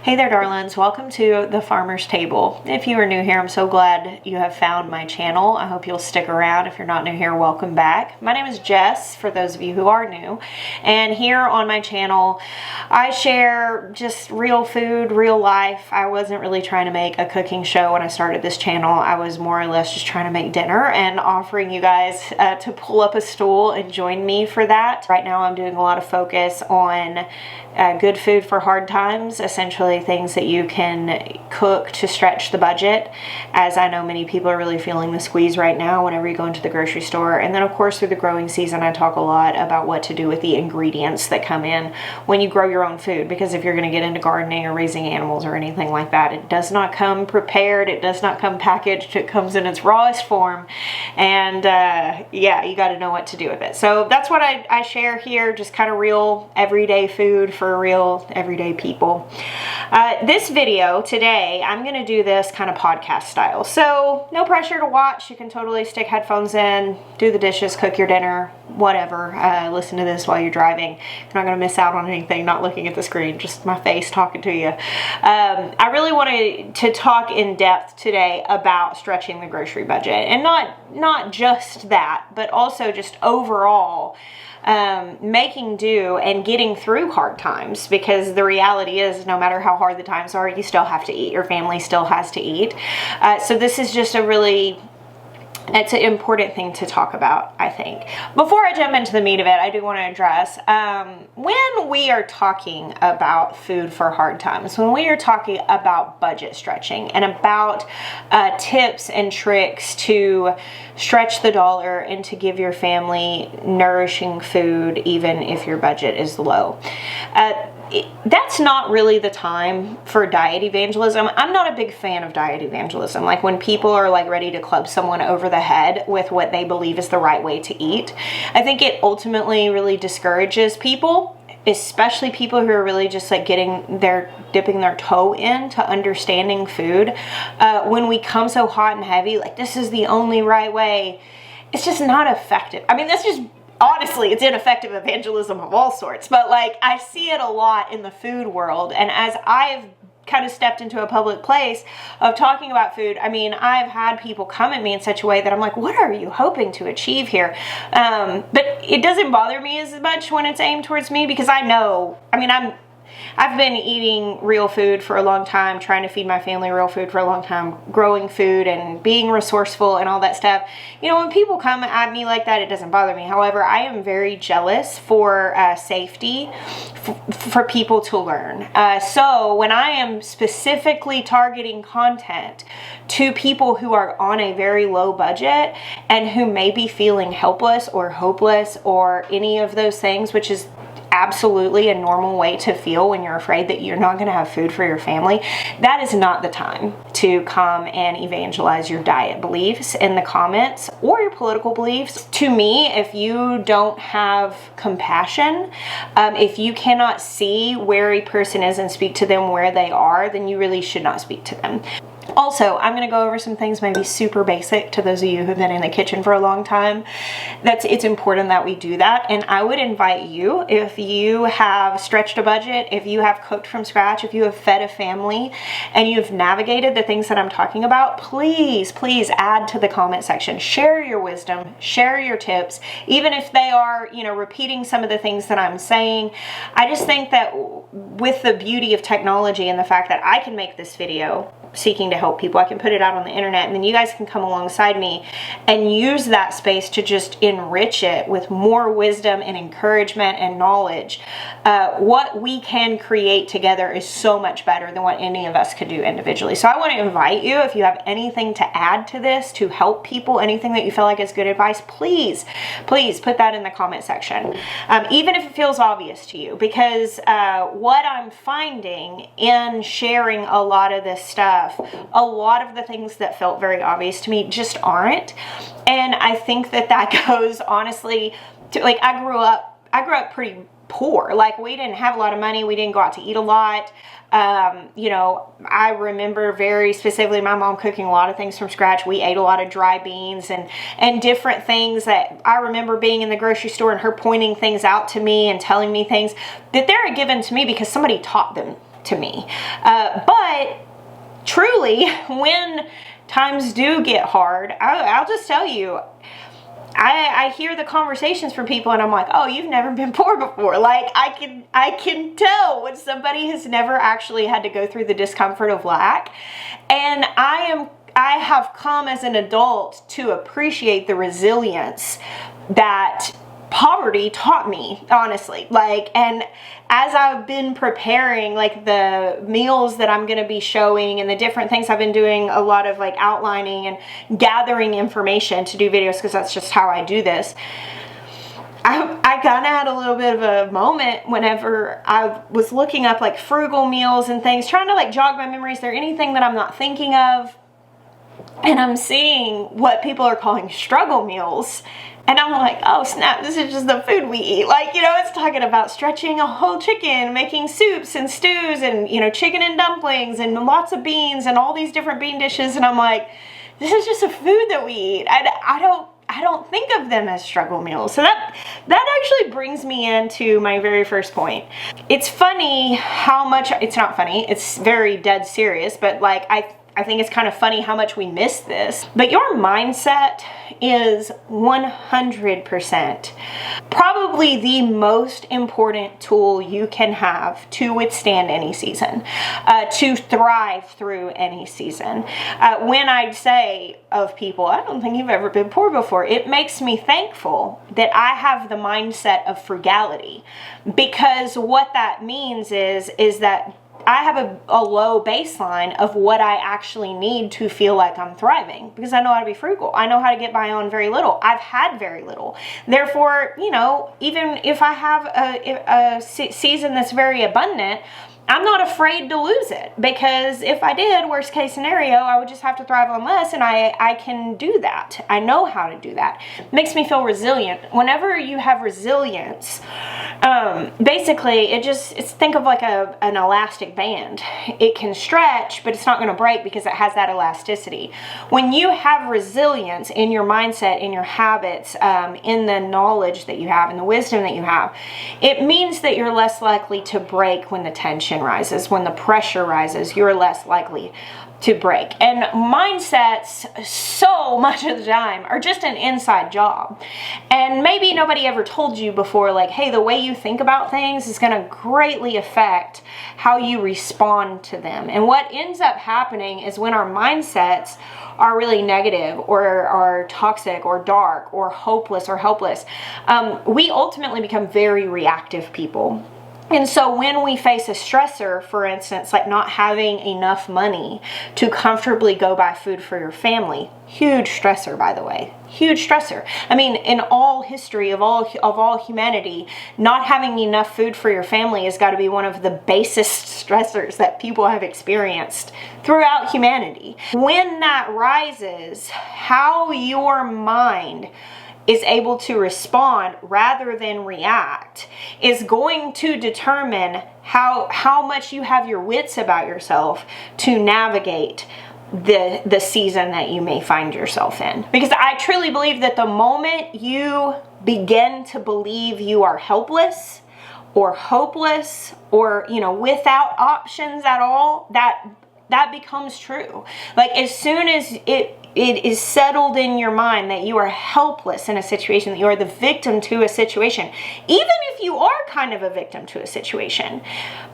Hey there, darlings. Welcome to the Farmer's Table. If you are new here, I'm so glad you have found my channel. I hope you'll stick around. If you're not new here, welcome back. My name is Jess, for those of you who are new. And here on my channel, I share just real food, real life. I wasn't really trying to make a cooking show when I started this channel. I was more or less just trying to make dinner and offering you guys to pull up a stool and join me for that. Right now, I'm doing a lot of focus on good food for hard times, essentially things that you can cook to stretch the budget, as I know many people are really feeling the squeeze right now whenever you go into the grocery store. And then of course through the growing season, I talk a lot about what to do with the ingredients that come in when you grow your own food, because if you're going to get into gardening or raising animals or anything like that, it does not come prepared, it does not come packaged, it comes in its rawest form. And yeah, you got to know what to do with it. So that's what I share here, just kind of real everyday food for real everyday people. This video today, I'm going to do this kind of podcast style. So no pressure to watch. You can totally stick headphones in, do the dishes, cook your dinner, whatever. Listen to this while you're driving. You're not going to miss out on anything, not looking at the screen, just my face talking to you. I really wanted to talk in depth today about stretching the grocery budget, and not just that, but also just overall making do and getting through hard times, because the reality is no matter how hard the times are, you still have to eat. Your family still has to eat. So this is just it's an important thing to talk about, I think. Before I jump into the meat of it, I do want to address, when we are talking about food for hard times, when we are talking about budget stretching and about tips and tricks to stretch the dollar and to give your family nourishing food, even if your budget is low, that's not really the time for diet evangelism. I'm not a big fan of diet evangelism. Like when people are like ready to club someone over the head with what they believe is the right way to eat. I think it ultimately really discourages people, especially people who are really just like dipping their toe into understanding food. When we come so hot and heavy, like this is the only right way, it's just not effective. I mean, that's just honestly, it's ineffective evangelism of all sorts, but like I see it a lot in the food world. And as I've kind of stepped into a public place of talking about food, I mean, I've had people come at me in such a way that I'm like, what are you hoping to achieve here? But it doesn't bother me as much when it's aimed towards me, because I know, I mean, I've been eating real food for a long time, trying to feed my family real food for a long time, growing food and being resourceful and all that stuff. You know, when people come at me like that, it doesn't bother me. However, I am very jealous for safety for people to learn. So when I am specifically targeting content to people who are on a very low budget and who may be feeling helpless or hopeless or any of those things, which is absolutely a normal way to feel when you're afraid that you're not going to have food for your family, that is not the time to come and evangelize your diet beliefs in the comments or your political beliefs. To me, if you don't have compassion, if you cannot see where a person is and speak to them where they are, then you really should not speak to them. Also, I'm going to go over some things maybe super basic to those of you who've been in the kitchen for a long time. It's important that we do that. And I would invite you, if you have stretched a budget, if you have cooked from scratch, if you have fed a family and you've navigated the things that I'm talking about, please add to the comment section. Share your wisdom, share your tips, even if they are, repeating some of the things that I'm saying. I just think that with the beauty of technology and the fact that I can make this video seeking to help people, I can put it out on the internet, and then you guys can come alongside me and use that space to just enrich it with more wisdom and encouragement and knowledge. What we can create together is so much better than what any of us could do individually. So I want to invite you, if you have anything to add to this to help people, anything that you feel like is good advice, please put that in the comment section, even if it feels obvious to you, because what I'm finding in sharing a lot of this stuff, a lot of the things that felt very obvious to me just aren't. And I think that goes honestly to, like, I grew up pretty poor. Like, we didn't have a lot of money. We didn't go out to eat a lot. I remember very specifically my mom cooking a lot of things from scratch. We ate a lot of dry beans and different things that I remember being in the grocery store and her pointing things out to me and telling me things that they're given to me because somebody taught them to me. But truly, when times do get hard, I'll just tell you, I hear the conversations from people and I'm like, oh, you've never been poor before. Like, I can tell when somebody has never actually had to go through the discomfort of lack. And I have come as an adult to appreciate the resilience that poverty taught me, honestly. Like, and as I've been preparing like the meals that I'm going to be showing and the different things, I've been doing a lot of like outlining and gathering information to do videos, because that's just how I do this. I kind of had a little bit of a moment whenever I was looking up like frugal meals and things, trying to like jog my memory. Is there anything that I'm not thinking of? And I'm seeing what people are calling struggle meals. And I'm like, oh snap, this is just the food we eat. Like, you know, it's talking about stretching a whole chicken, making soups and stews and, you know, chicken and dumplings and lots of beans and all these different bean dishes. And I'm like, this is just a food that we eat. I don't think of them as struggle meals. So that actually brings me into my very first point. It's funny how much, it's not funny, it's very dead serious, but like I think it's kind of funny how much we miss this. But your mindset is 100% probably the most important tool you can have to withstand any season, to thrive through any season. When I say of people, I don't think you've ever been poor before, it makes me thankful that I have the mindset of frugality, because what that means is that I have a low baseline of what I actually need to feel like I'm thriving, because I know how to be frugal. I know how to get by on very little. I've had very little. Therefore, you know, even if I have a season that's very abundant, I'm not afraid to lose it, because if I did, worst case scenario, I would just have to thrive on less, and I can do that. I know how to do that. It makes me feel resilient. Whenever you have resilience, basically it's think of like an elastic band. It can stretch, but it's not going to break because it has that elasticity. When you have resilience in your mindset, in your habits, in the knowledge that you have, in the wisdom that you have, it means that you're less likely to break when the tension rises, when the pressure rises. You're less likely to break. And mindsets, so much of the time, are just an inside job. And maybe nobody ever told you before, like, hey, the way you think about things is going to greatly affect how you respond to them. And what ends up happening is when our mindsets are really negative or are toxic or dark or hopeless or helpless, we ultimately become very reactive people. And so when we face a stressor, for instance, like not having enough money to comfortably go buy food for your family, huge stressor, by the way, huge stressor. I mean, in all history of all humanity, not having enough food for your family has got to be one of the basest stressors that people have experienced throughout humanity. When that rises, how your mind is able to respond rather than react is going to determine how much you have your wits about yourself to navigate the season that you may find yourself in. Because I truly believe that the moment you begin to believe you are helpless or hopeless or, you know, without options at all, that becomes true. Like, as soon as it is settled in your mind that you are helpless in a situation, that you are the victim to a situation, even if you are kind of a victim to a situation,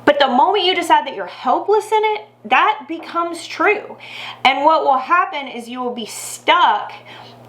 but the moment you decide that you're helpless in it, that becomes true. And what will happen is you will be stuck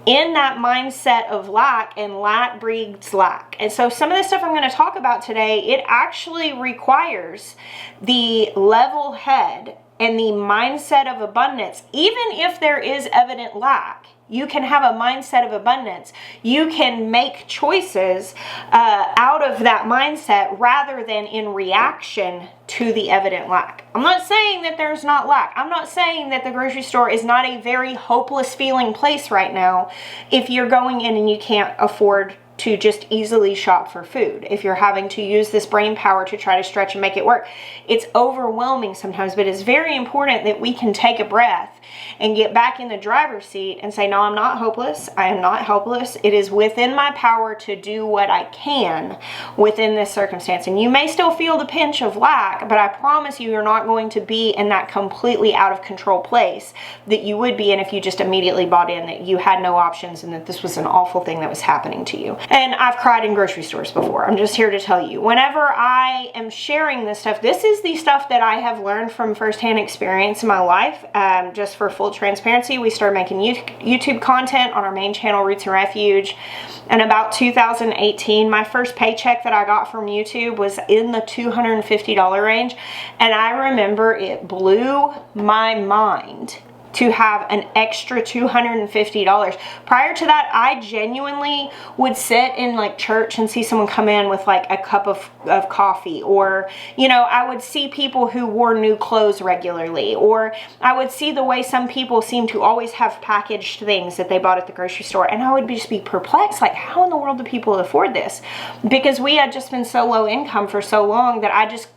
in that mindset of lack, and lack breeds lack. And so some of the stuff I'm going to talk about today, it actually requires the level head and the mindset of abundance. Even if there is evident lack, you can have a mindset of abundance. You can make choices out of that mindset rather than in reaction to the evident lack. I'm not saying that there's not lack. I'm not saying that the grocery store is not a very hopeless feeling place right now if you're going in and you can't afford to just easily shop for food, if you're having to use this brain power to try to stretch and make it work, it's overwhelming sometimes. But it's very important that we can take a breath and get back in the driver's seat and say, no, I'm not hopeless. I am not helpless. It is within my power to do what I can within this circumstance. And you may still feel the pinch of lack, but I promise you, you're not going to be in that completely out of control place that you would be in if you just immediately bought in that you had no options and that this was an awful thing that was happening to you. And I've cried in grocery stores before. I'm just here to tell you, whenever I am sharing this stuff, this is the stuff that I have learned from firsthand experience in my life. Just for full transparency, we started making YouTube content on our main channel, Roots and Refuge. And about 2018, my first paycheck that I got from YouTube was in the $250 range. And I remember it blew my mind to have an extra $250. Prior to that, I genuinely would sit in like church and see someone come in with like a cup of coffee, or, you know, I would see people who wore new clothes regularly, or I would see the way some people seem to always have packaged things that they bought at the grocery store. And I would just be perplexed, like, how in the world do people afford this? Because we had just been so low income for so long that I just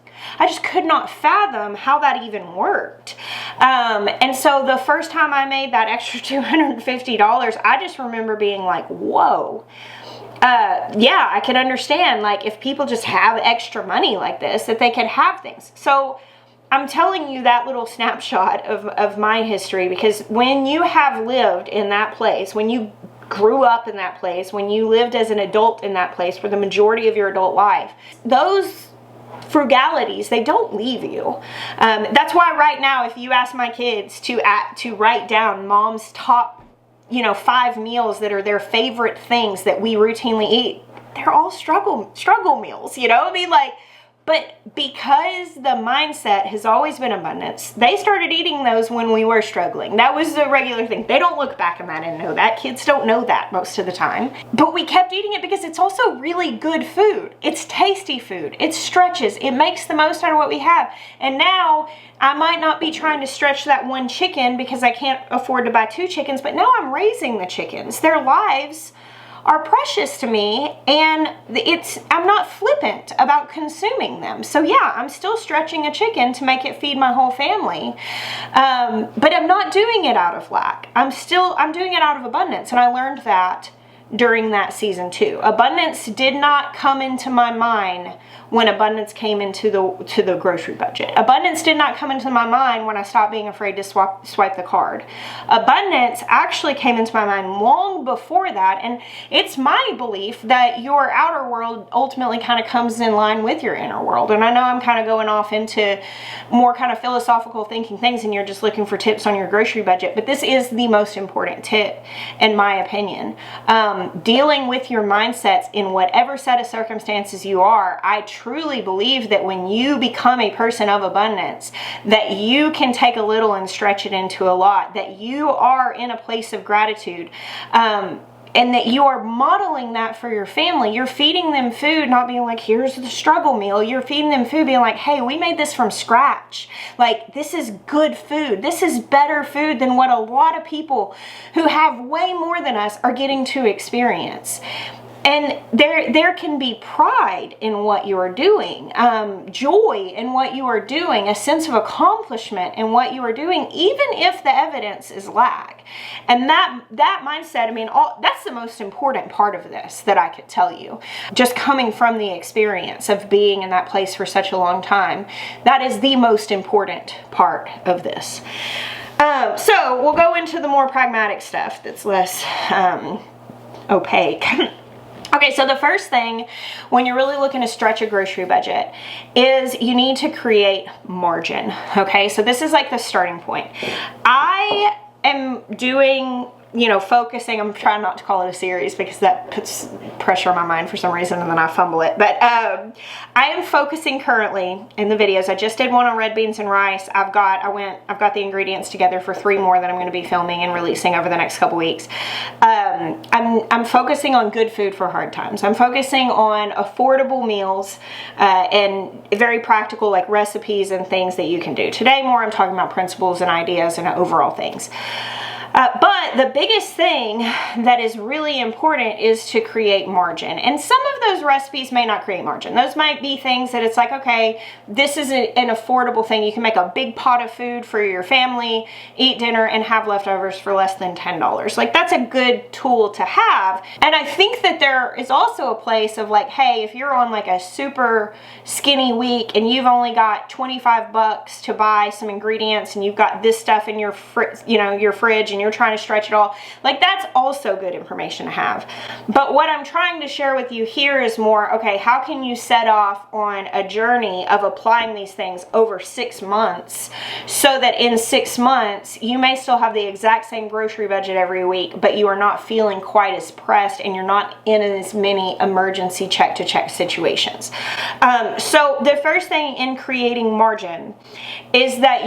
could not fathom how that even worked. And so the first time I made that extra $250, I just remember being like, whoa. Yeah, I can understand, like, if people just have extra money like this, that they could have things. So I'm telling you that little snapshot of my history, because when you have lived in that place, when you grew up in that place, when you lived as an adult in that place for the majority of your adult life, those frugalities, they don't leave you. That's why right now, if you ask my kids to write down mom's top, 5 meals that are their favorite things that we routinely eat, they're all struggle meals, I mean, like, but because the mindset has always been abundance, they started eating those when we were struggling. That was the regular thing. They don't look back on that and know that. Kids don't know that most of the time. But we kept eating it because it's also really good food. It's tasty food. It stretches. It makes the most out of what we have. And now I might not be trying to stretch that one chicken because I can't afford to buy 2 chickens, but now I'm raising the chickens. Their lives are precious to me, and I'm not flippant about consuming them. So yeah, I'm still stretching a chicken to make it feed my whole family, but I'm not doing it out of lack. I'm doing it out of abundance, and I learned that during that season too. Abundance did not come into my mind when abundance came into the grocery budget. Abundance did not come into my mind when I stopped being afraid to swipe the card. Abundance actually came into my mind long before that, and it's my belief that your outer world ultimately kind of comes in line with your inner world. And I know I'm kind of going off into more kind of philosophical thinking things, and you're just looking for tips on your grocery budget, but this is the most important tip in my opinion. Dealing with your mindsets in whatever set of circumstances you are, I truly believe that when you become a person of abundance, that you can take a little and stretch it into a lot, that you are in a place of gratitude, and that you are modeling that for your family. You're feeding them food, not being like, here's the struggle meal. You're feeding them food being like, hey, we made this from scratch. Like, this is good food. This is better food than what a lot of people who have way more than us are getting to experience. And there can be pride in what you are doing, joy in what you are doing, a sense of accomplishment in what you are doing, even if the evidence is lack. And that mindset, I mean, that's the most important part of this that I could tell you. Just coming from the experience of being in that place for such a long time, that is the most important part of this. So we'll go into the more pragmatic stuff that's less opaque. Okay, so the first thing when you're really looking to stretch a grocery budget is you need to create margin. Okay, so this is like the starting point. I am doing, focusing, I'm trying not to call it a series because that puts pressure on my mind for some reason and then I fumble it. But I am focusing currently in the videos. I just did one on red beans and rice. I've got the ingredients together for 3 more that I'm going to be filming and releasing over the next couple weeks. I'm focusing on good food for hard times. I'm focusing on affordable meals and very practical like recipes and things that you can do. Today more I'm talking about principles and ideas and overall things. But the biggest thing that is really important is to create margin. And some of those recipes may not create margin. Those might be things that it's like, okay, this is an affordable thing. You can make a big pot of food for your family, eat dinner, and have leftovers for less than $10. Like, that's a good tool to have. And I think that there is also a place of like, hey, if you're on like a super skinny week and you've only got $25 to buy some ingredients and you've got this stuff in your your fridge and you're trying to stretch it all, like, that's also good information to have. But what I'm trying to share with you here is more, okay, how can you set off on a journey of applying these things over 6 months so that in 6 months you may still have the exact same grocery budget every week, but you are not feeling quite as pressed and you're not in as many emergency check-to-check situations. So the first thing in creating margin is that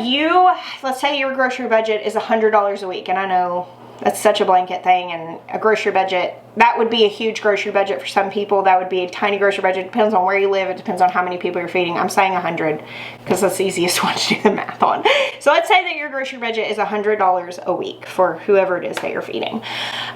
let's say your grocery budget is $100 a week, and I know that's such a blanket thing, and a grocery budget, that would be a huge grocery budget for some people. That would be a tiny grocery budget. It depends on where you live. It depends on how many people you're feeding. I'm saying 100 because that's the easiest one to do the math on. So let's say that your grocery budget is $100 a week for whoever it is that you're feeding.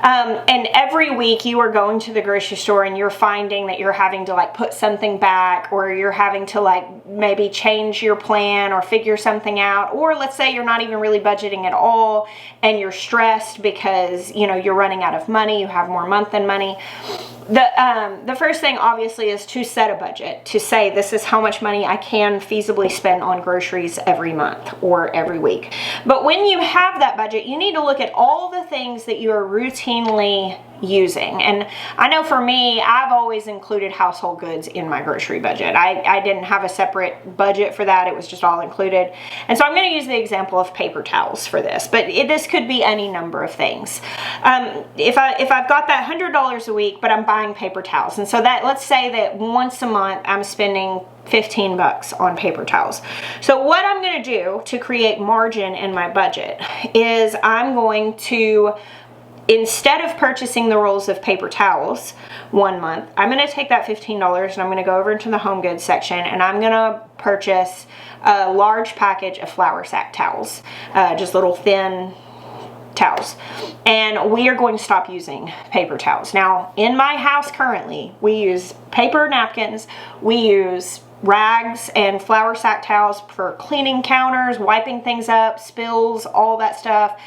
And every week you are going to the grocery store and you're finding that you're having to like put something back, or you're having to like maybe change your plan or figure something out. Or let's say you're not even really budgeting at all and you're stressed because you're running out of money. You have more month than money. The first thing obviously is to set a budget, to say this is how much money I can feasibly spend on groceries every month or every week. But when you have that budget, you need to look at all the things that you are routinely using. And I know for me, I've always included household goods in my grocery budget. I didn't have a separate budget for that. It was just all included. And so I'm going to use the example of paper towels for this, but this could be any number of things. If I've got that $100 a week, but I'm buying paper towels, and so that, let's say that once a month I'm spending $15 on paper towels. So what I'm going to do to create margin in my budget is I'm going to, instead of purchasing the rolls of paper towels one month, I'm going to take that $15 and I'm going to go over into the home goods section and I'm going to purchase a large package of flour sack towels, just little thin towels. And we are going to stop using paper towels. Now, in my house currently, we use paper napkins, we use rags and flour sack towels for cleaning counters, wiping things up, spills, all that stuff,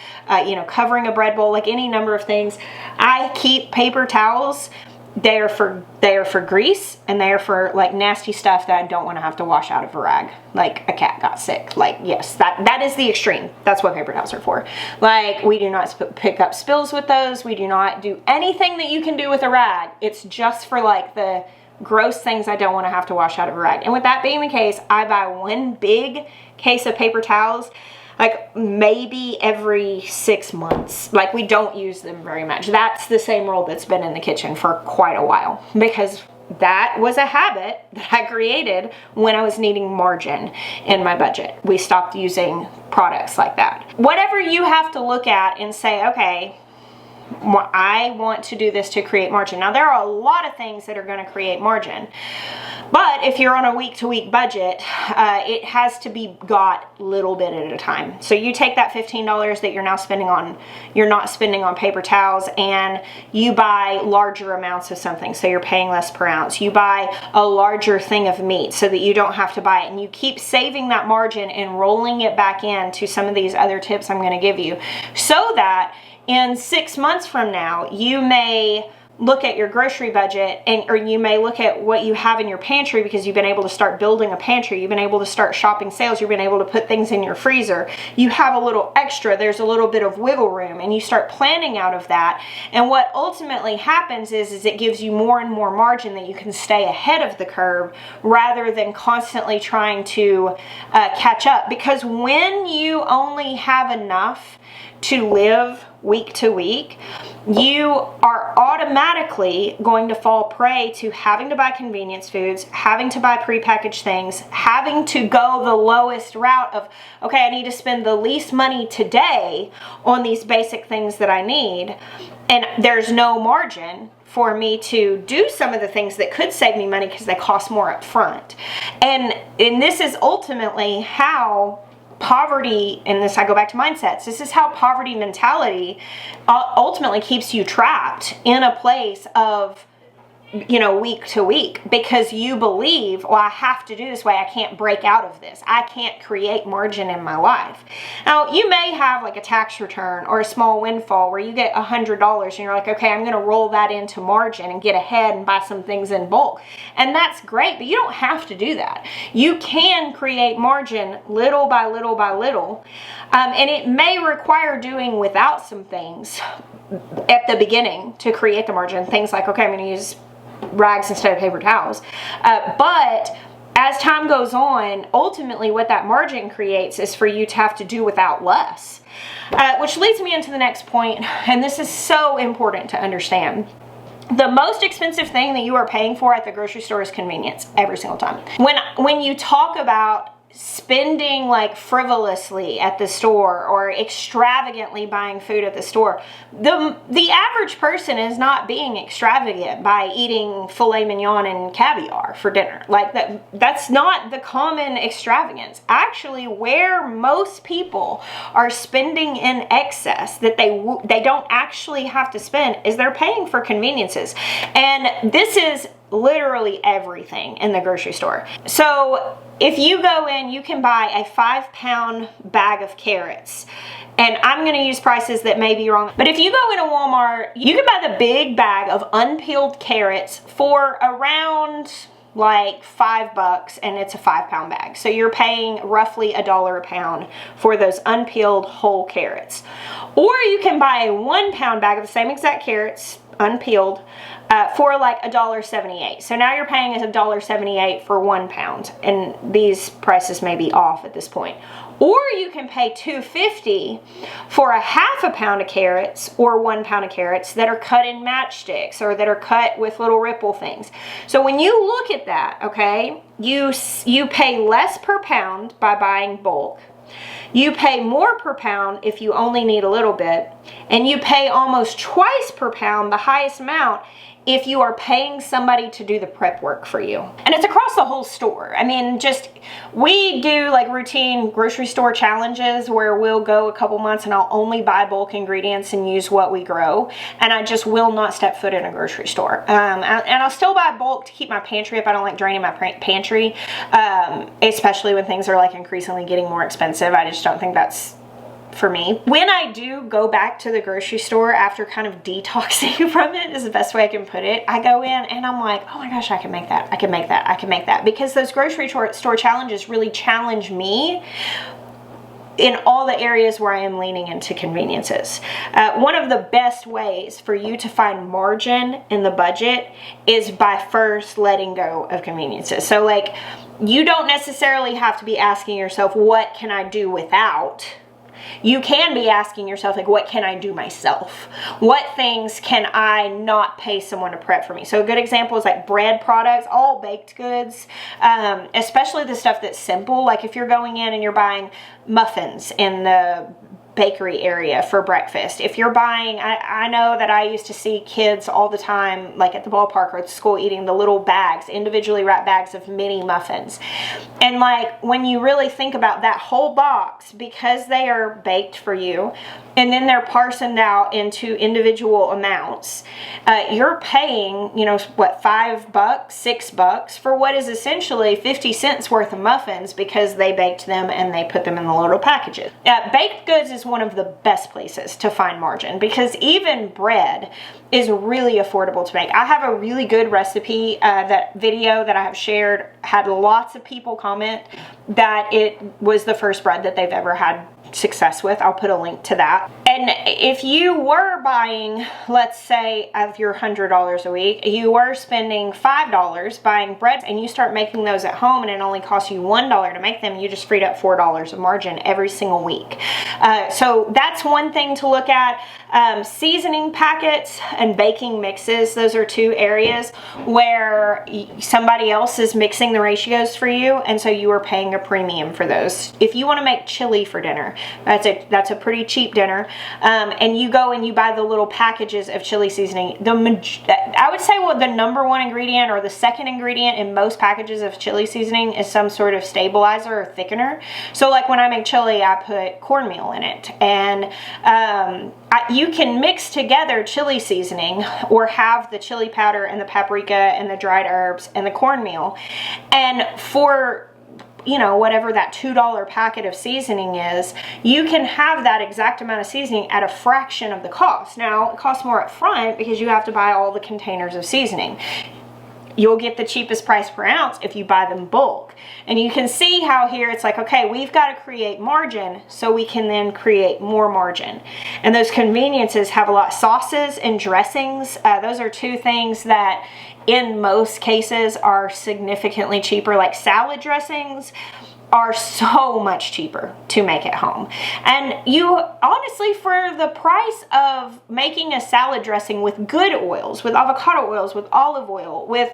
covering a bread bowl, like any number of things. I keep paper towels. They are for grease, and they are for like nasty stuff that I don't want to have to wash out of a rag. Like a cat got sick. Like, yes, that is the extreme. That's what paper towels are for. Like, we do not pick up spills with those. We do not do anything that you can do with a rag. It's just for like the gross things I don't want to have to wash out of a rag. And with that being the case, I buy one big case of paper towels like maybe every 6 months. Like, we don't use them very much. That's the same roll that's been in the kitchen for quite a while, because that was a habit that I created when I was needing margin in my budget. We stopped using products like that. Whatever you have to look at and say, okay, I want to do this to create margin. Now, there are a lot of things that are going to create margin, but if you're on a week-to-week budget, it has to be got little bit at a time. So you take that $15 that you're not spending on paper towels, and you buy larger amounts of something, so you're paying less per ounce. You buy a larger thing of meat so that you don't have to buy it, and you keep saving that margin and rolling it back into some of these other tips I'm going to give you, so that in 6 months from now, you may look at your grocery budget or you may look at what you have in your pantry, because you've been able to start building a pantry. You've been able to start shopping sales. You've been able to put things in your freezer. You have a little extra. There's a little bit of wiggle room, and you start planning out of that. And what ultimately happens is it gives you more and more margin that you can stay ahead of the curve rather than constantly trying to catch up. Because when you only have enough to live week to week, you are automatically going to fall prey to having to buy convenience foods, having to buy prepackaged things, having to go the lowest route of, okay, I need to spend the least money today on these basic things that I need, and there's no margin for me to do some of the things that could save me money because they cost more up front. And this is ultimately how poverty, and this, I go back to mindsets, this is how poverty mentality ultimately keeps you trapped in a place of, you know, week to week, because you believe, well, I have to do this way. I can't break out of this. I can't create margin in my life. Now, you may have like a tax return or a small windfall where you get $100 and you're like, okay, I'm going to roll that into margin and get ahead and buy some things in bulk. And that's great, but you don't have to do that. You can create margin little by little by little. And it may require doing without some things at the beginning to create the margin. Things like, okay, I'm going to use rags instead of paper towels. But as time goes on, ultimately what that margin creates is for you to have to do without less. Which leads me into the next point, and this is so important to understand. The most expensive thing that you are paying for at the grocery store is convenience every single time. When you talk about spending like frivolously at the store or extravagantly buying food at the store, the average person is not being extravagant by eating filet mignon and caviar for dinner. Like that's not the common extravagance. Actually, where most people are spending in excess that they don't actually have to spend is they're paying for conveniences. And this is literally everything in the grocery store. So if you go in, you can buy a 5-pound bag of carrots. And I'm going to use prices that may be wrong. But if you go into Walmart, you can buy the big bag of unpeeled carrots for around like $5, and it's a 5-pound bag. So you're paying roughly $1 a pound for those unpeeled whole carrots. Or you can buy a 1-pound bag of the same exact carrots, unpeeled, for like $1.78. So now you're paying $1.78 for 1 pound, and these prices may be off at this point. Or you can pay $2.50 for a half a pound of carrots or 1 pound of carrots that are cut in matchsticks or that are cut with little ripple things. So when you look at that, okay, you pay less per pound by buying bulk. You pay more per pound if you only need a little bit, and you pay almost twice per pound, the highest amount, if you are paying somebody to do the prep work for you. And it's across the whole store. I mean, we do like routine grocery store challenges where we'll go a couple months and I'll only buy bulk ingredients and use what we grow. And I just will not step foot in a grocery store. And I'll still buy bulk to keep my pantry up. I don't like draining my pantry, especially when things are like increasingly getting more expensive. I just don't think that's for me. When I do go back to the grocery store after kind of detoxing from it, is the best way I can put it, I go in and I'm like, oh my gosh, I can make that, I can make that, I can make that. Because those grocery store challenges really challenge me in all the areas where I am leaning into conveniences. One of the best ways for you to find margin in the budget is by first letting go of conveniences. So like, you don't necessarily have to be asking yourself, what can I do without? You can be asking yourself, like, what can I do myself? What things can I not pay someone to prep for me? So a good example is like bread products, all baked goods, especially the stuff that's simple. Like if you're going in and you're buying muffins in the bakery area for breakfast. If you're buying, I know that I used to see kids all the time, like at the ballpark or at school, eating the little bags, individually wrapped bags of mini muffins. And like when you really think about that whole box, because they are baked for you, and then they're parsoned out into individual amounts, you're paying, you know, what, $5, $6 for what is essentially 50 cents worth of muffins because they baked them and they put them in the little packages. Baked goods is one of the best places to find margin because even bread is really affordable to make. I have a really good recipe. That video that I have shared had lots of people comment that it was the first bread that they've ever had success with. I'll put a link to that. And if you were buying, let's say of your $100 a week, you were spending $5 buying bread and you start making those at home and it only costs you $1 to make them, you just freed up $4 of margin every single week. So that's one thing to look at. Seasoning packets and baking mixes, those are two areas where somebody else is mixing the ratios for you, and so you are paying a premium for those. If you want to make chili for dinner, that's a pretty cheap dinner, and you go and you buy the little packages of chili seasoning. I would say the number one ingredient or the second ingredient in most packages of chili seasoning is some sort of stabilizer or thickener. So like when I make chili, I put cornmeal in it, and you can mix together chili seasoning or have the chili powder and the paprika and the dried herbs and the cornmeal, and for whatever that $2 packet of seasoning is, you can have that exact amount of seasoning at a fraction of the cost. Now, it costs more up front because you have to buy all the containers of seasoning. You'll get the cheapest price per ounce if you buy them bulk. And you can see how here it's like, okay, we've got to create margin so we can then create more margin. And those conveniences have a lot of sauces and dressings. Those are two things that in most cases are significantly cheaper. Like salad dressings are so much cheaper to make at home. And you honestly, for the price of making a salad dressing with good oils, with avocado oils, with olive oil, with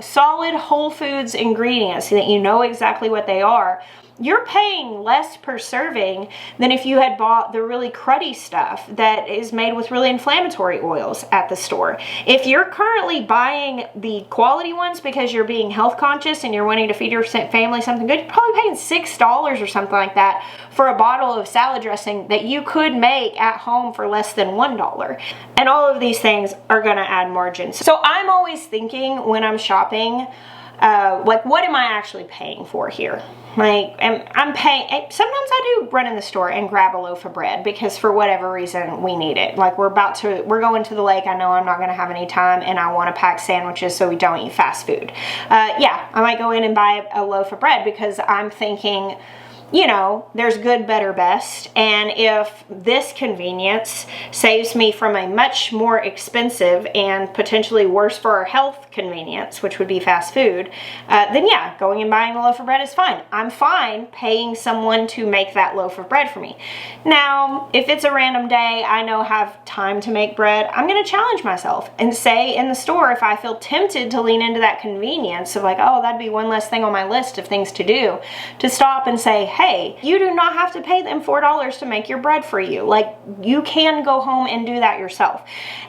solid whole foods ingredients that you know exactly what they are, you're paying less per serving than if you had bought the really cruddy stuff that is made with really inflammatory oils at the store. If you're currently buying the quality ones because you're being health conscious and you're wanting to feed your family something good, you're probably paying $6 or something like that for a bottle of salad dressing that you could make at home for less than $1. And all of these things are going to add margin. So I'm always thinking when I'm shopping, like, what am I actually paying for here? Like, I'm paying, sometimes I do run in the store and grab a loaf of bread because for whatever reason we need it. Like we're going to the lake, I know I'm not going to have any time, and I want to pack sandwiches so we don't eat fast food. Yeah, I might go in and buy a loaf of bread because I'm thinking, there's good, better, best. And if this convenience saves me from a much more expensive and potentially worse for our health convenience, which would be fast food, then yeah, going and buying a loaf of bread is fine. I'm fine paying someone to make that loaf of bread for me. Now, if it's a random day, I know I have time to make bread, I'm going to challenge myself and say in the store, if I feel tempted to lean into that convenience of like, oh, that'd be one less thing on my list of things to do, to stop and say, hey, you do not have to pay them $4 to make your bread for you. Like, you can go home and do that yourself.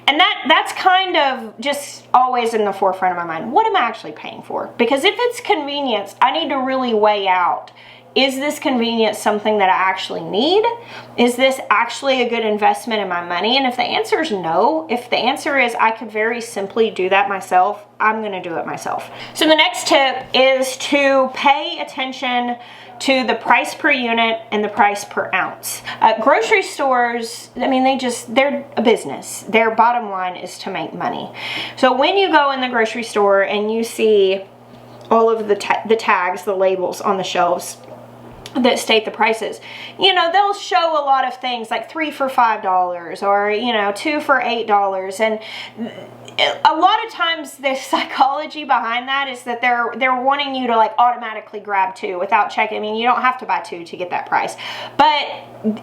And that's kind of just always in the forefront of my mind. What am I actually paying for? Because if it's convenience, I need to really weigh out, is this convenience something that I actually need? Is this actually a good investment in my money? And if the answer is no, if the answer is I could very simply do that myself, I'm going to do it myself. So the next tip is to pay attention to the price per unit and the price per ounce. Grocery stores, I mean, they're a business. Their bottom line is to make money. So when you go in the grocery store and you see all of the tags, the labels on the shelves that state the prices, they'll show a lot of things like 3 for $5 or 2 for $8, and a lot of times the psychology behind that is that they're wanting you to like automatically grab 2 without checking. I mean, you don't have to buy 2 to get that price, but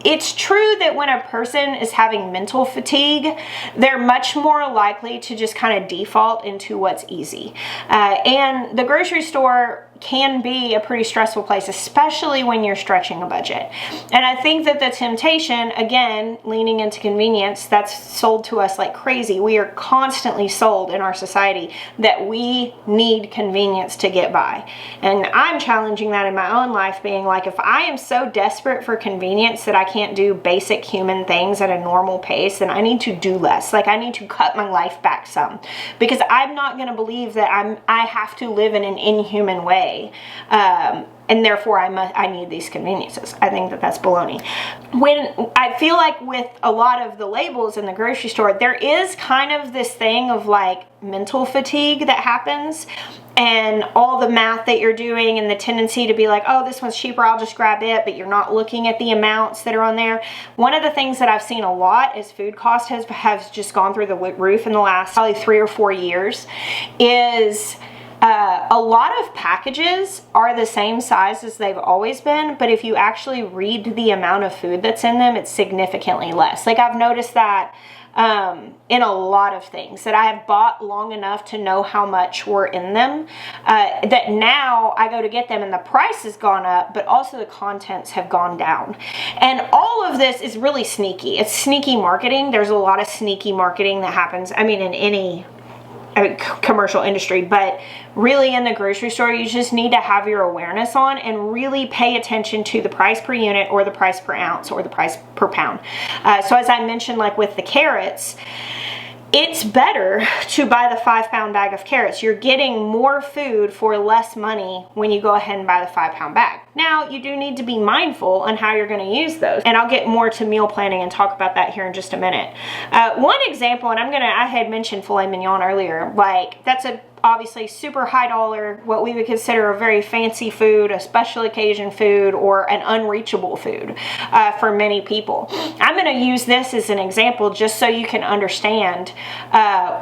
it's true that when a person is having mental fatigue, they're much more likely to just kind of default into what's easy, and the grocery store can be a pretty stressful place, especially when you're stretching a budget. And I think that the temptation, again, leaning into convenience, that's sold to us like crazy. We are constantly sold in our society that we need convenience to get by. And I'm challenging that in my own life, being like, if I am so desperate for convenience that I can't do basic human things at a normal pace, then I need to do less. Like, I need to cut my life back some, because I'm not going to believe that I have to live in an inhuman way. And therefore I need these conveniences. I think that that's baloney. When I feel like with a lot of the labels in the grocery store, there is kind of this thing of like mental fatigue that happens, and all the math that you're doing and the tendency to be like, oh, this one's cheaper, I'll just grab it, but you're not looking at the amounts that are on there. One of the things that I've seen a lot is food cost has just gone through the roof in the last probably 3 or 4 years, is A lot of packages are the same size as they've always been, but if you actually read the amount of food that's in them, it's significantly less. Like I've noticed that in a lot of things that I have bought long enough to know how much were in them, that now I go to get them and the price has gone up, but also the contents have gone down. And all of this is really sneaky. It's sneaky marketing. There's a lot of sneaky marketing that happens, I mean, in any commercial industry, but really in the grocery store, you just need to have your awareness on and really pay attention to the price per unit or the price per ounce or the price per pound. So as I mentioned, like with the carrots, it's better to buy the 5-pound bag of carrots. You're getting more food for less money when you go ahead and buy the 5-pound bag. Now, you do need to be mindful on how you're going to use those. And I'll get more to meal planning and talk about that here in just a minute. One example, and I had mentioned filet mignon earlier, like that's obviously super high dollar, what we would consider a very fancy food, a special occasion food, or an unreachable food for many people. I'm going to use this as an example just so you can understand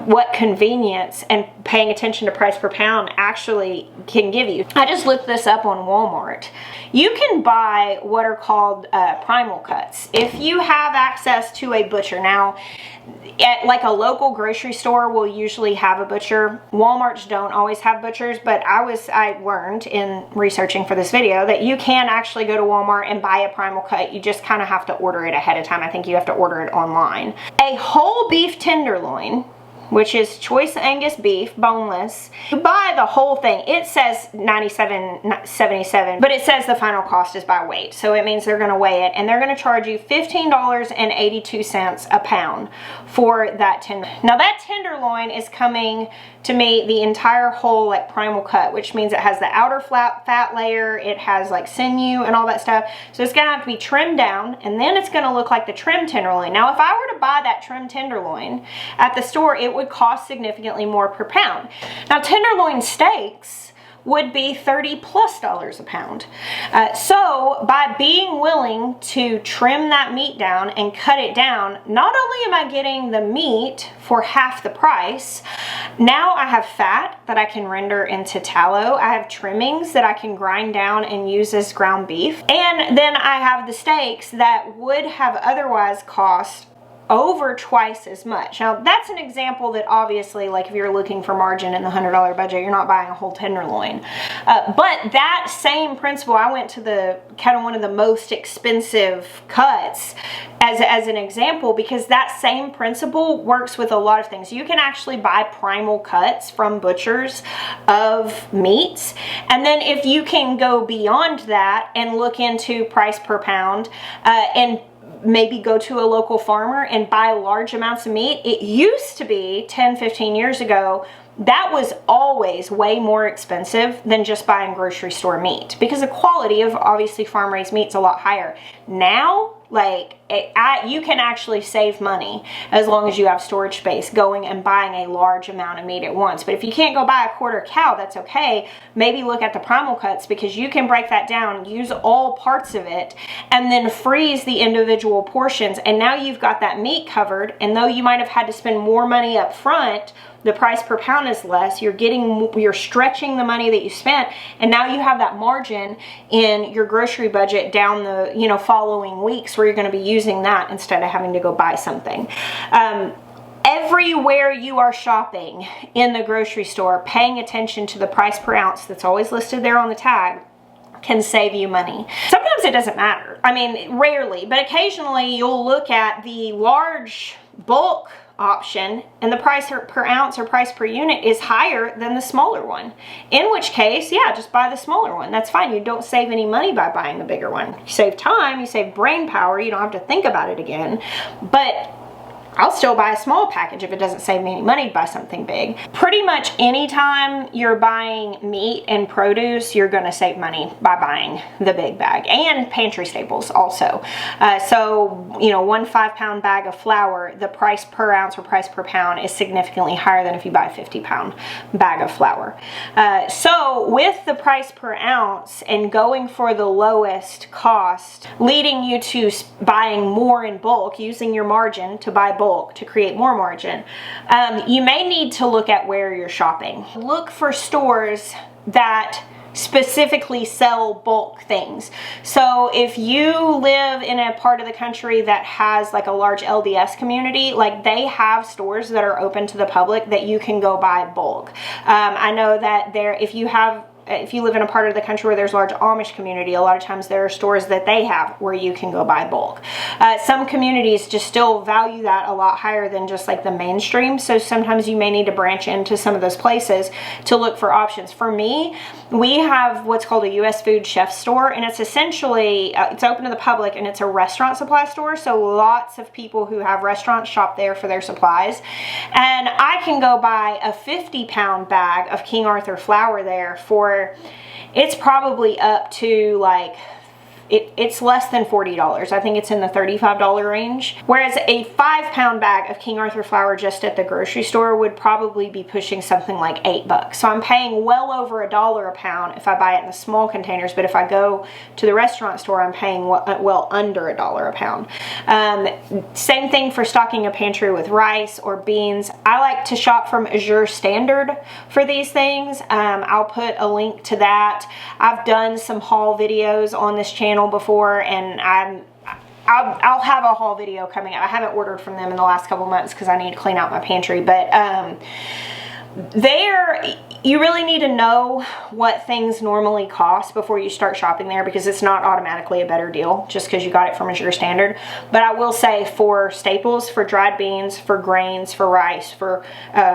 what convenience and paying attention to price per pound actually can give you. I just looked this up on Walmart. You can buy what are called primal cuts. If you have access to a butcher, now at like a local grocery store will usually have a butcher. Walmarts don't always have butchers, but I learned in researching for this video that you can actually go to Walmart and buy a primal cut. You just kind of have to order it ahead of time. I think you have to order it online. A whole beef tenderloin, which is choice Angus beef, boneless. You buy the whole thing. It says $97.77, but it says the final cost is by weight. So it means they're gonna weigh it and they're gonna charge you $15.82 a pound for that tenderloin. Now that tenderloin is coming to me the entire whole like primal cut, which means it has the outer fat layer, it has like sinew and all that stuff. So it's gonna have to be trimmed down and then it's gonna look like the trim tenderloin. Now if I were to buy that trim tenderloin at the store, it would cost significantly more per pound. Now tenderloin steaks would be $30+ a pound. So by being willing to trim that meat down and cut it down, not only am I getting the meat for half the price, now I have fat that I can render into tallow. I have trimmings that I can grind down and use as ground beef. And then I have the steaks that would have otherwise cost over twice as much. Now that's an example that obviously, like if you're looking for margin in the $100 budget, you're not buying a whole tenderloin. But that same principle, I went to the kind of one of the most expensive cuts as an example, because that same principle works with a lot of things. You can actually buy primal cuts from butchers of meats. And then if you can go beyond that and look into price per pound and maybe go to a local farmer and buy large amounts of meat. It used to be 10-15 years ago, that was always way more expensive than just buying grocery store meat because the quality of obviously farm raised meat is a lot higher. Now, like you can actually save money as long as you have storage space going and buying a large amount of meat at once. But if you can't go buy a quarter cow, that's okay. Maybe look at the primal cuts because you can break that down, use all parts of it, and then freeze the individual portions. And now you've got that meat covered. And though you might have had to spend more money up front, the price per pound is less. You're stretching the money that you spent, and now you have that margin in your grocery budget down the following weeks where you're going to be using that instead of having to go buy something. Everywhere you are shopping in the grocery store, paying attention to the price per ounce that's always listed there on the tag can save you money. Sometimes it doesn't matter. I mean, rarely, but occasionally you'll look at the large bulk option and the price per ounce or price per unit is higher than the smaller one, in which case, yeah, just buy the smaller one. That's fine. You don't save any money by buying the bigger one. You save time, you save brain power, you don't have to think about it again. But I'll still buy a small package if it doesn't save me any money to buy something big. Pretty much anytime you're buying meat and produce, you're gonna save money by buying the big bag, and pantry staples also. So, one 5-pound bag of flour, the price per ounce or price per pound is significantly higher than if you buy a 50-pound bag of flour. So with the price per ounce and going for the lowest cost, leading you to buying more in bulk, using your margin to buy bulk bulk to create more margin. You may need to look at where you're shopping. Look for stores that specifically sell bulk things. So if you live in a part of the country that has like a large LDS community, like they have stores that are open to the public that you can go buy bulk. I know that if you live in a part of the country where there's a large Amish community, a lot of times there are stores that they have where you can go buy bulk. Some communities just still value that a lot higher than just like the mainstream. So sometimes you may need to branch into some of those places to look for options. For me, we have what's called a U.S. Food Chef store, and it's essentially, it's open to the public, and it's a restaurant supply store. So lots of people who have restaurants shop there for their supplies. And I can go buy a 50-pound bag of King Arthur flour there for, it's probably up to like, it's less than $40. I think it's in the $35 range. Whereas a 5-pound bag of King Arthur flour just at the grocery store would probably be pushing something like $8. So I'm paying well over $1 a pound if I buy it in the small containers. But if I go to the restaurant store, I'm paying well under $1 a pound. Same thing for stocking a pantry with rice or beans. I like to shop from Azure Standard for these things. I'll put a link to that. I've done some haul videos on this channel before, and I'll have a haul video coming up. I haven't ordered from them in the last couple months because I need to clean out my pantry, but you really need to know what things normally cost before you start shopping there, because it's not automatically a better deal just because you got it from Azure Standard. But I will say, for staples, for dried beans, for grains, for rice, for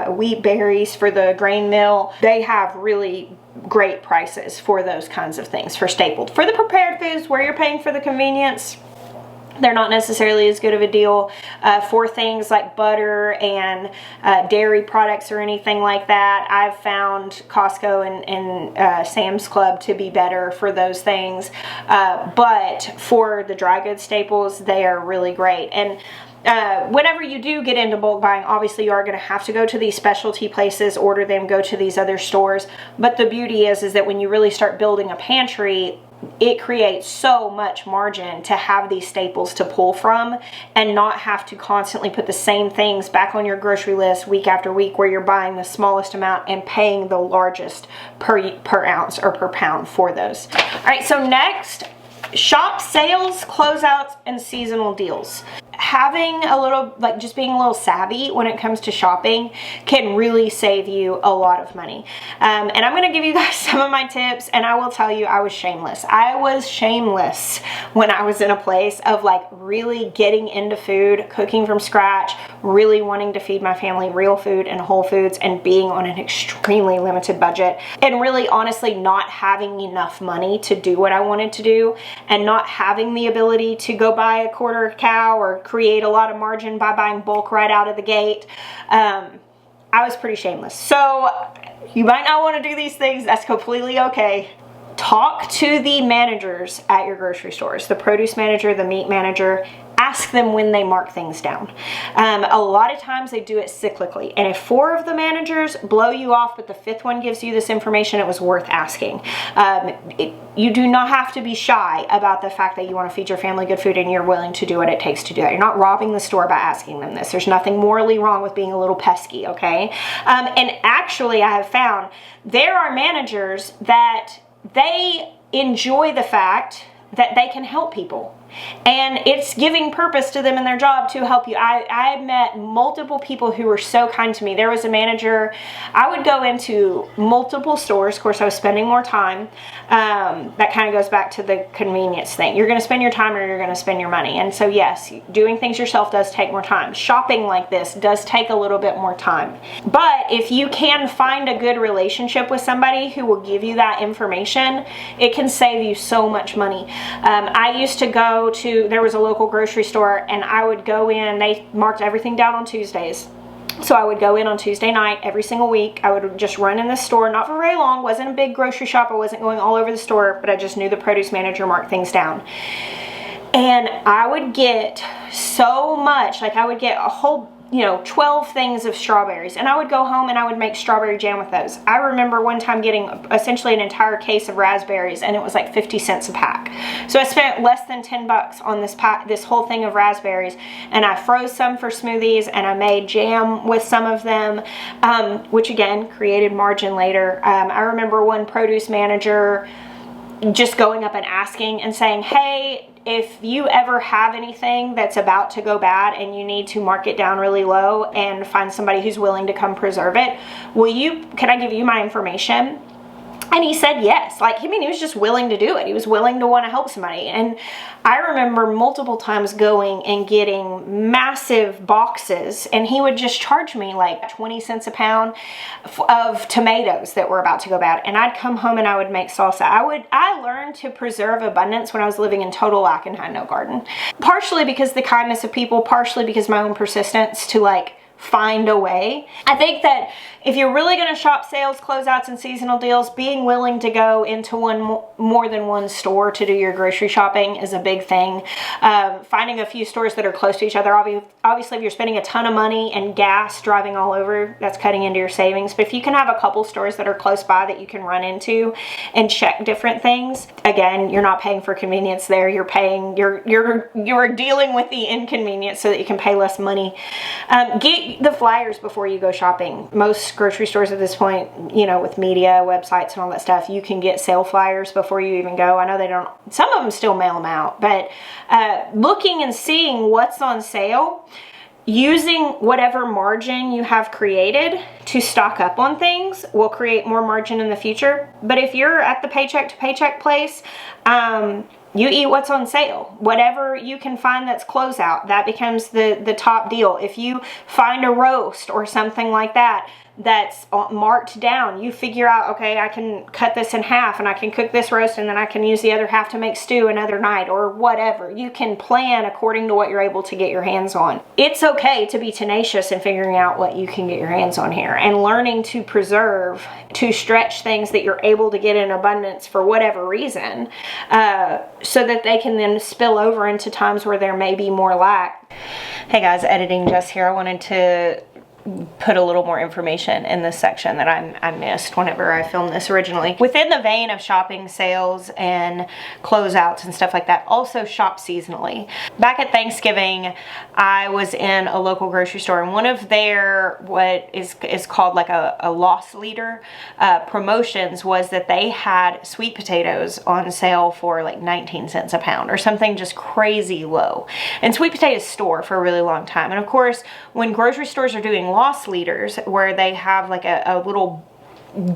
wheat berries, for the grain mill, they have really great prices for those kinds of things for stapled. For the prepared foods, where you're paying for the convenience, they're not necessarily as good of a deal. For things like butter and dairy products or anything like that, I've found Costco and Sam's Club to be better for those things. But for the dry goods staples, they are really great. And whenever you do get into bulk buying, obviously you are going to have to go to these specialty places, order them, go to these other stores. But the beauty is that when you really start building a pantry, it creates so much margin to have these staples to pull from and not have to constantly put the same things back on your grocery list week after week, where you're buying the smallest amount and paying the largest per ounce or per pound for those. All right, so next, shop sales, closeouts, and seasonal deals. Having a little, like just being a little savvy when it comes to shopping can really save you a lot of money. And I'm going to give you guys some of my tips, and I will tell you I was shameless. I was shameless when I was in a place of like really getting into food, cooking from scratch, really wanting to feed my family real food and whole foods, and being on an extremely limited budget, and really honestly not having enough money to do what I wanted to do, and not having the ability to go buy a quarter cow or create a lot of margin by buying bulk right out of the gate. I was pretty shameless. So you might not want to do these things. That's completely okay. Talk to the managers at your grocery stores, the produce manager, the meat manager. Ask them when they mark things down. A lot of times they do it cyclically. And if 4 of the managers blow you off, but the 5th one gives you this information, it was worth asking. You do not have to be shy about the fact that you want to feed your family good food and you're willing to do what it takes to do that. You're not robbing the store by asking them this. There's nothing morally wrong with being a little pesky, okay? And actually, I have found there are managers that they enjoy the fact that they can help people. And it's giving purpose to them in their job to help you. I met multiple people who were so kind to me. There was a manager, I would go into multiple stores. Of course, I was spending more time. That kind of goes back to the convenience thing. You're going to spend your time or you're going to spend your money. And so yes, doing things yourself does take more time. Shopping like this does take a little bit more time. But if you can find a good relationship with somebody who will give you that information, it can save you so much money. I used to go to, there was a local grocery store, and I would go in, they marked everything down on Tuesdays. So I would go in on Tuesday night every single week. I would just run in the store, not for very long, wasn't a big grocery shop, I wasn't going all over the store, but I just knew the produce manager marked things down. And I would get so much, like I would get a whole, 12 things of strawberries, and I would go home and I would make strawberry jam with those. I remember one time getting essentially an entire case of raspberries, and it was like 50 cents a pack. So I spent less than 10 bucks on this whole thing of raspberries, and I froze some for smoothies, and I made jam with some of them, which again created margin later. I remember one produce manager just going up and asking and saying, hey, if you ever have anything that's about to go bad and you need to mark it down really low and find somebody who's willing to come preserve it, can I give you my information? And he said yes. Like, I mean, he was just willing to do it. He was willing to want to help somebody. And I remember multiple times going and getting massive boxes, and he would just charge me like 20 cents a pound of tomatoes that were about to go bad. And I'd come home and I would make salsa. I learned to preserve abundance when I was living in total lack and had no garden. Partially because the kindness of people, partially because my own persistence to like find a way. I think that if you're really going to shop sales, closeouts, and seasonal deals, being willing to go into more than one store to do your grocery shopping is a big thing. Finding a few stores that are close to each other. Obviously, if you're spending a ton of money and gas driving all over, that's cutting into your savings. But if you can have a couple stores that are close by that you can run into and check different things, again, you're not paying for convenience there. You're dealing with the inconvenience so that you can pay less money. Get the flyers before you go shopping. Most grocery stores at this point, with media, websites, and all that stuff, you can get sale flyers before you even go. I know they don't, some of them still mail them out, but looking and seeing what's on sale, using whatever margin you have created to stock up on things will create more margin in the future. But if you're at the paycheck to paycheck place, you eat what's on sale. Whatever you can find that's closeout, that becomes the top deal. If you find a roast or something like that that's marked down, you figure out, okay, I can cut this in half and I can cook this roast and then I can use the other half to make stew another night or whatever. You can plan according to what you're able to get your hands on. It's okay to be tenacious in figuring out what you can get your hands on here and learning to preserve, to stretch things that you're able to get in abundance for whatever reason, so that they can then spill over into times where there may be more lack. Hey guys, editing Jess here. I wanted to put a little more information in this section that I missed whenever I filmed this originally. Within the vein of shopping sales and closeouts and stuff like that, also shop seasonally. Back at Thanksgiving, I was in a local grocery store, and one of their, what is called like a loss leader promotions, was that they had sweet potatoes on sale for like 19 cents a pound or something just crazy low. And sweet potatoes store for a really long time. And of course, when grocery stores are doing loss leaders, where they have like a little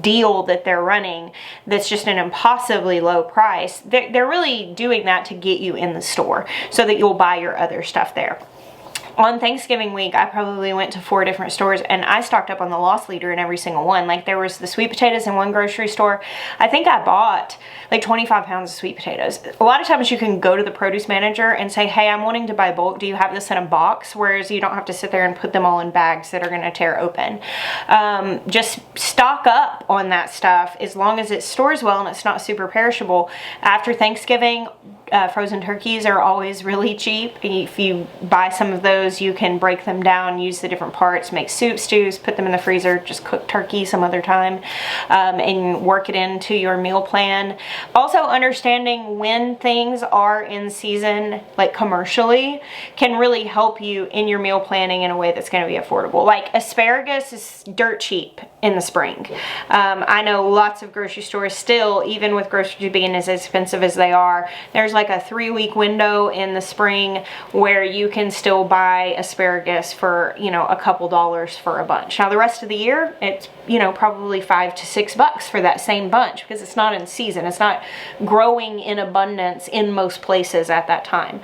deal that they're running that's just an impossibly low price, they're really doing that to get you in the store so that you'll buy your other stuff there. On Thanksgiving week, I probably went to 4 different stores, and I stocked up on the loss leader in every single one. Like, there was the sweet potatoes in one grocery store. I think I bought like 25 pounds of sweet potatoes. A lot of times you can go to the produce manager and say, hey, I'm wanting to buy bulk. Do you have this in a box? Whereas you don't have to sit there and put them all in bags that are going to tear open. Just stock up on that stuff as long as it stores well and it's not super perishable. After Thanksgiving, frozen turkeys are always really cheap. If you buy some of those, you can break them down, use the different parts, make soup, stews, put them in the freezer, just cook turkey some other time, and work it into your meal plan. Also, understanding when things are in season, like commercially, can really help you in your meal planning in a way that's going to be affordable. Like, asparagus is dirt cheap in the spring. I know lots of grocery stores still, even with groceries being as expensive as they are, there's like a 3-week window in the spring where you can still buy asparagus for, a couple dollars for a bunch. Now, the rest of the year, it's, probably $5 to $6 for that same bunch because it's not in season. It's not growing in abundance in most places at that time.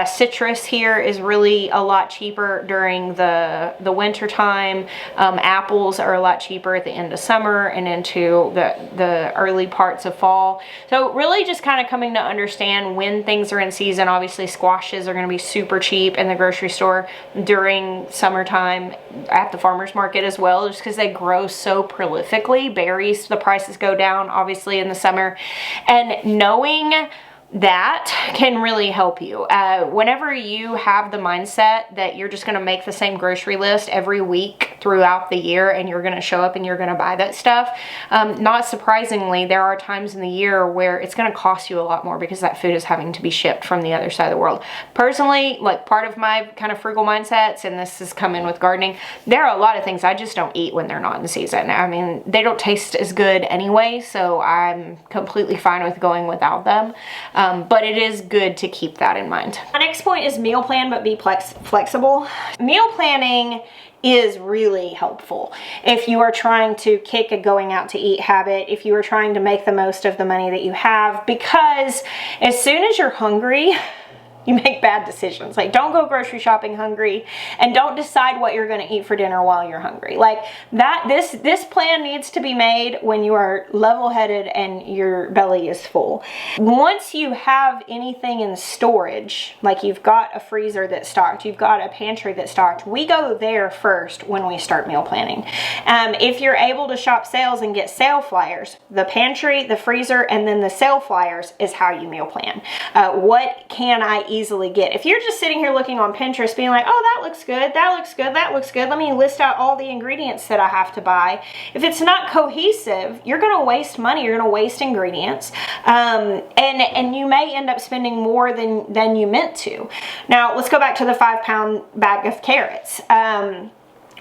Citrus here is really a lot cheaper during the winter time. Apples are a lot cheaper at the end of summer and into the early parts of fall. So really just kind of coming to understand when things are in season. Obviously, squashes are going to be super cheap in the grocery store during summertime, at the farmer's market as well, just because they grow so prolifically. Berries, the prices go down obviously in the summer. And knowing that can really help you. Whenever you have the mindset that you're just going to make the same grocery list every week throughout the year and you're going to show up and you're going to buy that stuff, not surprisingly, there are times in the year where it's going to cost you a lot more because that food is having to be shipped from the other side of the world. Personally, like part of my kind of frugal mindsets, and this has come in with gardening, there are a lot of things I just don't eat when they're not in season. I mean, they don't taste as good anyway, so I'm completely fine with going without them. But it is good to keep that in mind. My next point is meal plan, but be flexible. Meal planning is really helpful if you are trying to kick a going out to eat habit, if you are trying to make the most of the money that you have, because as soon as you're hungry, you make bad decisions. Like, don't go grocery shopping hungry, and don't decide what you're going to eat for dinner while you're hungry. Like that, this plan needs to be made when you are level-headed and your belly is full. Once you have anything in storage, like you've got a freezer that's stocked, you've got a pantry that's stocked, we go there first when we start meal planning. If you're able to shop sales and get sale flyers, the pantry, the freezer, and then the sale flyers is how you meal plan. What can I easily get? If you're just sitting here looking on Pinterest being like, oh, that looks good, that looks good, that looks good, let me list out all the ingredients that I have to buy. If it's not cohesive, you're going to waste money, you're going to waste ingredients, and you may end up spending more than you meant to. Now, let's go back to the 5-pound bag of carrots.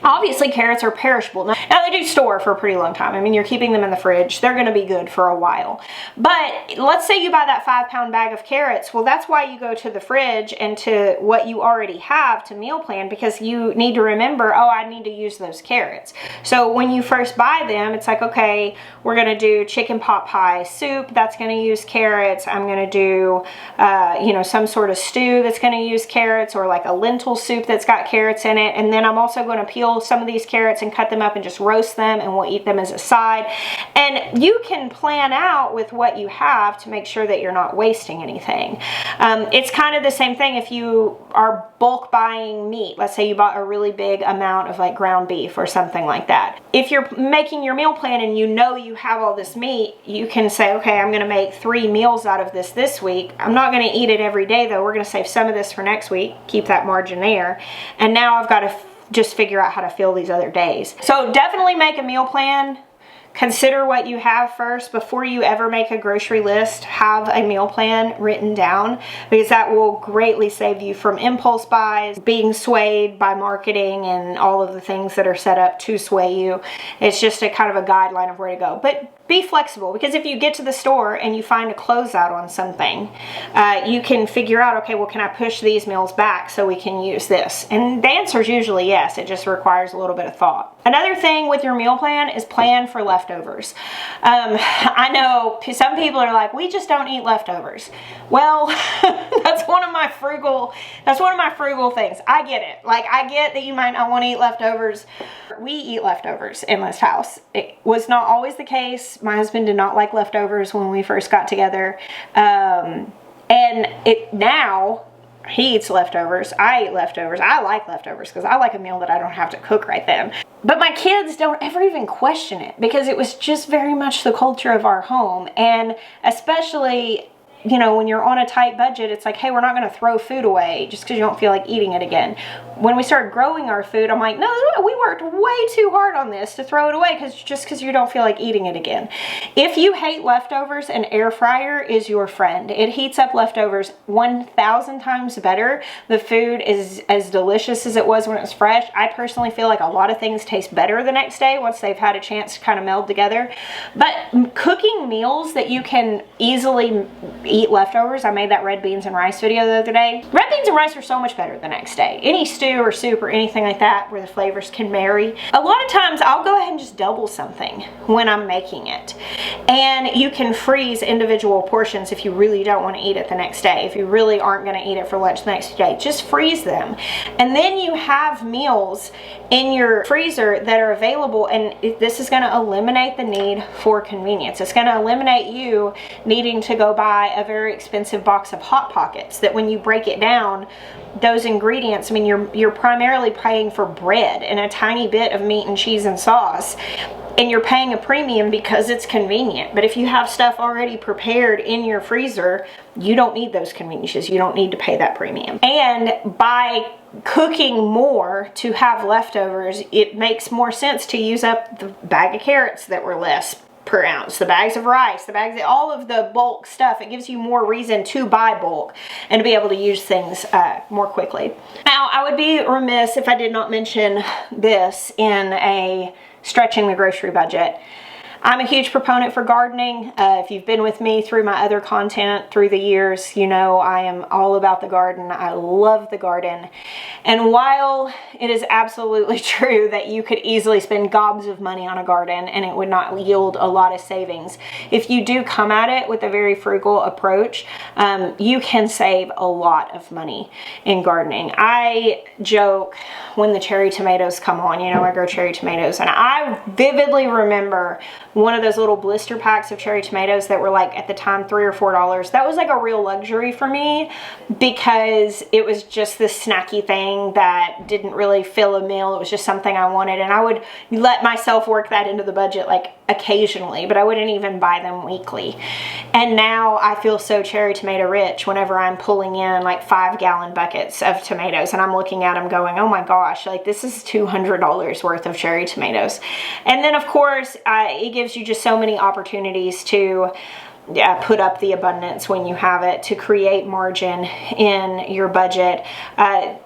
Obviously, carrots are perishable. Now, they do store for a pretty long time. I mean, you're keeping them in the fridge. They're going to be good for a while. But let's say you buy that 5-pound bag of carrots. Well, that's why you go to the fridge and to what you already have to meal plan, because you need to remember, oh, I need to use those carrots. So when you first buy them, it's like, okay, we're going to do chicken pot pie soup. That's going to use carrots. I'm going to do, some sort of stew that's going to use carrots, or like a lentil soup that's got carrots in it. And then I'm also going to peel some of these carrots and cut them up and just roast them, and we'll eat them as a side. And you can plan out with what you have to make sure that you're not wasting anything. It's kind of the same thing if you are bulk buying meat. Let's say you bought a really big amount of like ground beef or something like that. If you're making your meal plan and you know you have all this meat, you can say, okay, I'm going to make 3 meals out of this week. I'm not going to eat it every day though. We're going to save some of this for next week, keep that margin there. And now I've got to just figure out how to fill these other days. So definitely make a meal plan. Consider what you have first before you ever make a grocery list. Have a meal plan written down, because that will greatly save you from impulse buys, being swayed by marketing and all of the things that are set up to sway you. It's just a kind of a guideline of where to go. But be flexible, because if you get to the store and you find a closeout on something, you can figure out, okay, well, can I push these meals back so we can use this? And the answer is usually yes. It just requires a little bit of thought. Another thing with your meal plan is plan for leftovers. I know some people are like, we just don't eat leftovers. Well, that's one of my frugal things. I get it. Like, I get that you might not want to eat leftovers. We eat leftovers in this house. It was not always the case. My husband did not like leftovers when we first got together. And now he eats leftovers. I eat leftovers. I like leftovers because I like a meal that I don't have to cook right then. But my kids don't ever even question it, because it was just very much the culture of our home. And especially, when you're on a tight budget, it's like, hey, we're not going to throw food away just because you don't feel like eating it again. When we started growing our food, I'm like, no, we worked way too hard on this to throw it away just because you don't feel like eating it again. If you hate leftovers, an air fryer is your friend. It heats up leftovers 1,000 times better. The food is as delicious as it was when it was fresh. I personally feel like a lot of things taste better the next day once they've had a chance to kind of meld together. But cooking meals that you can easily eat leftovers. I made that red beans and rice video the other day. Red beans and rice are so much better the next day. Any stew or soup or anything like that where the flavors can marry. A lot of times I'll go ahead and just double something when I'm making it. And you can freeze individual portions if you really don't want to eat it the next day. If you really aren't going to eat it for lunch the next day, just freeze them. And then you have meals in your freezer that are available, and this is going to eliminate the need for convenience. It's going to eliminate you needing to go buy a very expensive box of Hot Pockets that when you break it down, those ingredients, I mean, you're primarily paying for bread and a tiny bit of meat and cheese and sauce, and you're paying a premium because it's convenient. But if you have stuff already prepared in your freezer, you don't need those conveniences. You don't need to pay that premium. And by cooking more to have leftovers, it makes more sense to use up the bag of carrots that were less per ounce, the bags of rice, the bags, all of the bulk stuff. It gives you more reason to buy bulk and to be able to use things more quickly. Now, I would be remiss if I did not mention this in a stretching the grocery budget. I'm a huge proponent for gardening. If you've been with me through my other content through the years, you know I am all about the garden. I love the garden. And while it is absolutely true that you could easily spend gobs of money on a garden and it would not yield a lot of savings, if you do come at it with a very frugal approach, you can save a lot of money in gardening. I joke when the cherry tomatoes come on, you know, I grow cherry tomatoes, and I vividly remember one of those little blister packs of cherry tomatoes that were like at the time $3 or $4. That was like a real luxury for me because it was just this snacky thing that didn't really fill a meal. It was just something I wanted, and I would let myself work that into the budget like occasionally, but I wouldn't even buy them weekly. And now I feel so cherry tomato rich whenever I'm pulling in like 5-gallon buckets of tomatoes and I'm looking at them going, oh my gosh, like this is $200 worth of cherry tomatoes. And then of course it gives you just so many opportunities to put up the abundance when you have it, to create margin in your budget. I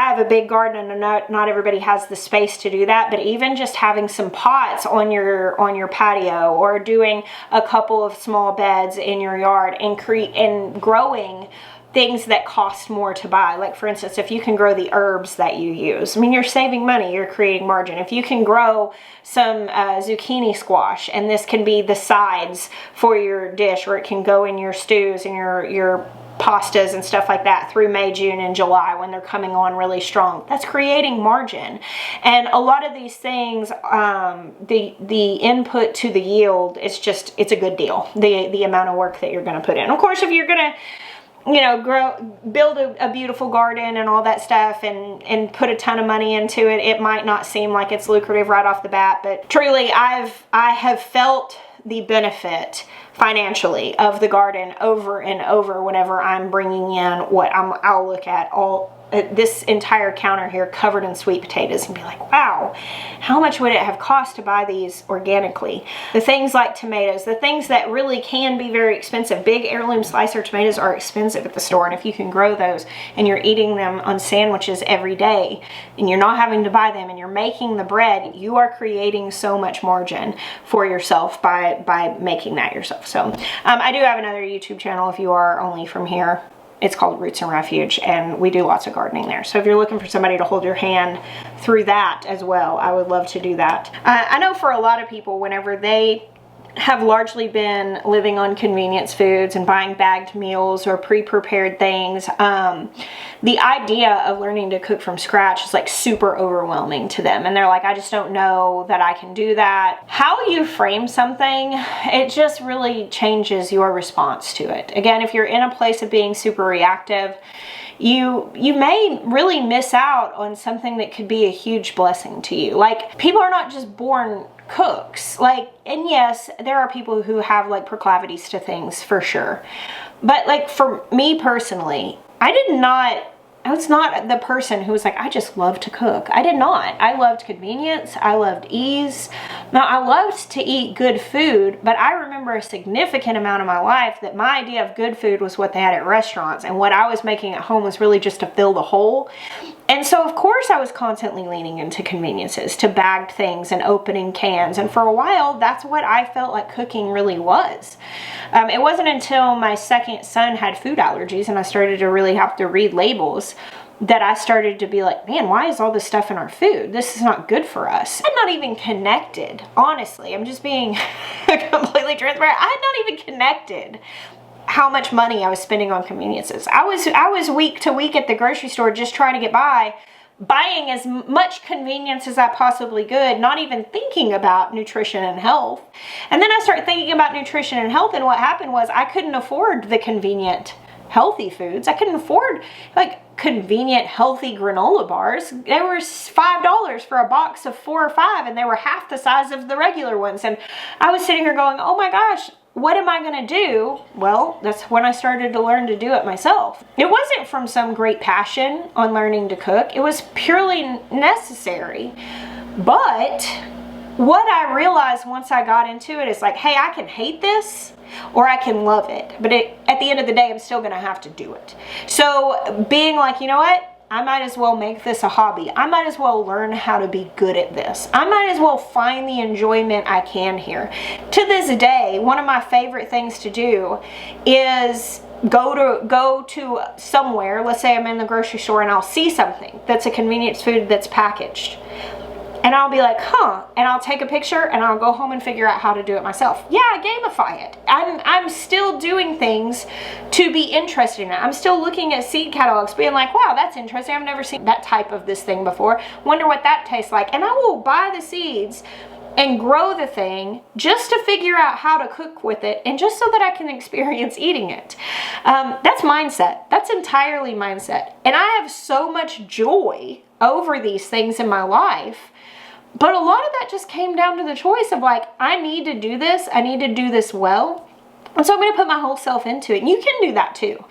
have a big garden, and not everybody has the space to do that, but even just having some pots on your patio, or doing a couple of small beds in your yard and growing things that cost more to buy. Like for instance, if you can grow the herbs that you use, I mean, you're saving money, you're creating margin. If you can grow some zucchini squash, and this can be the sides for your dish, or it can go in your stews and your pastas and stuff like that through May, June, and July when they're coming on really strong. That's creating margin. And a lot of these things, the input to the yield, it's a good deal. The amount of work that you're going to put in. Of course, if you're going to, you know, build a beautiful garden and all that stuff and put a ton of money into it, it might not seem like it's lucrative right off the bat, but truly I have felt the benefit financially of the garden over and over whenever I'm bringing in what I'll look at this entire counter here covered in sweet potatoes and be like, wow, how much would it have cost to buy these organically? The things like tomatoes, the things that really can be very expensive. Big heirloom slicer tomatoes are expensive at the store, and if you can grow those and you're eating them on sandwiches every day and you're not having to buy them and you're making the bread, you are creating so much margin for yourself by making that yourself. So I do have another YouTube channel if you are only from here. It's called Roots and Refuge, and we do lots of gardening there. So if you're looking for somebody to hold your hand through that as well, I would love to do that. I know for a lot of people, whenever they have largely been living on convenience foods and buying bagged meals or pre-prepared things, the idea of learning to cook from scratch is like super overwhelming to them, and they're like, I just don't know that I can do that. How you frame something, it just really changes your response to it. Again, if you're in a place of being super reactive, you may really miss out on something that could be a huge blessing to you. Like, people are not just born cooks. Like, and yes, there are people who have like proclivities to things for sure. But like for me personally, I was not the person who was like, I just love to cook. I did not. I loved convenience. I loved ease. Now, I loved to eat good food, but I remember a significant amount of my life that my idea of good food was what they had at restaurants, and what I was making at home was really just to fill the hole. And so, of course, I was constantly leaning into conveniences, to bagged things and opening cans. And for a while, that's what I felt like cooking really was. It wasn't until my second son had food allergies and I started to really have to read labels that I started to be like, man, why is all this stuff in our food? This is not good for us. I'm not even connected, honestly. I'm just being completely transparent. I had not even connected how much money I was spending on conveniences. I was week to week at the grocery store just trying to get by, buying as much convenience as I possibly could, not even thinking about nutrition and health. And then I started thinking about nutrition and health, and what happened was I couldn't afford the convenient healthy foods. I couldn't afford like convenient healthy granola bars. They were $5 for a box of 4 or 5, and they were half the size of the regular ones. And I was sitting here going, oh my gosh, what am I going to do? Well, that's when I started to learn to do it myself. It wasn't from some great passion on learning to cook. It was purely necessary. But what I realized once I got into it is like, hey, I can hate this or I can love it. But at the end of the day, I'm still going to have to do it. So being like, you know what? I might as well make this a hobby. I might as well learn how to be good at this. I might as well find the enjoyment I can here. To this day, one of my favorite things to do is go to somewhere. Let's say I'm in the grocery store and I'll see something that's a convenience food that's packaged. And I'll be like, huh, and I'll take a picture and I'll go home and figure out how to do it myself. Yeah, I gamify it. I'm still doing things to be interested in it. I'm still looking at seed catalogs being like, wow, that's interesting. I've never seen that type of this thing before. Wonder what that tastes like. And I will buy the seeds and grow the thing just to figure out how to cook with it and just so that I can experience eating it. That's mindset. That's entirely mindset. And I have so much joy over these things in my life. But a lot of that just came down to the choice of like, I need to do this. I need to do this well. And so I'm going to put my whole self into it. And you can do that too.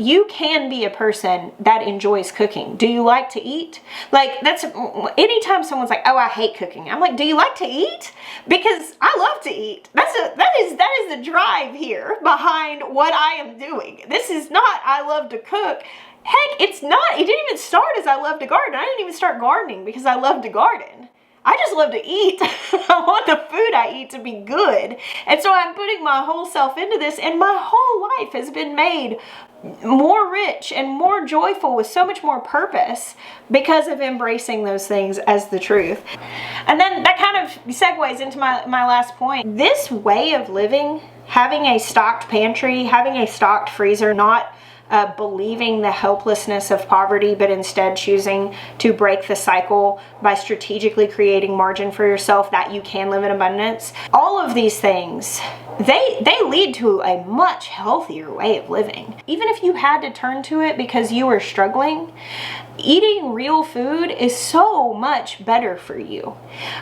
You can be a person that enjoys cooking. Do you like to eat? Like that's anytime someone's like, oh, I hate cooking. I'm like, do you like to eat? Because I love to eat. That is the drive here behind what I am doing. This is not, I love to cook. Heck, it didn't even start as I love to garden. I didn't even start gardening because I love to garden. I just love to eat. I want the food I eat to be good. And so I'm putting my whole self into this, and my whole life has been made more rich and more joyful with so much more purpose because of embracing those things as the truth. And then that kind of segues into my last point. This way of living, having a stocked pantry, having a stocked freezer, not believing the helplessness of poverty, but instead choosing to break the cycle by strategically creating margin for yourself that you can live in abundance. All of these things, they lead to a much healthier way of living. Even if you had to turn to it because you were struggling, eating real food is so much better for you.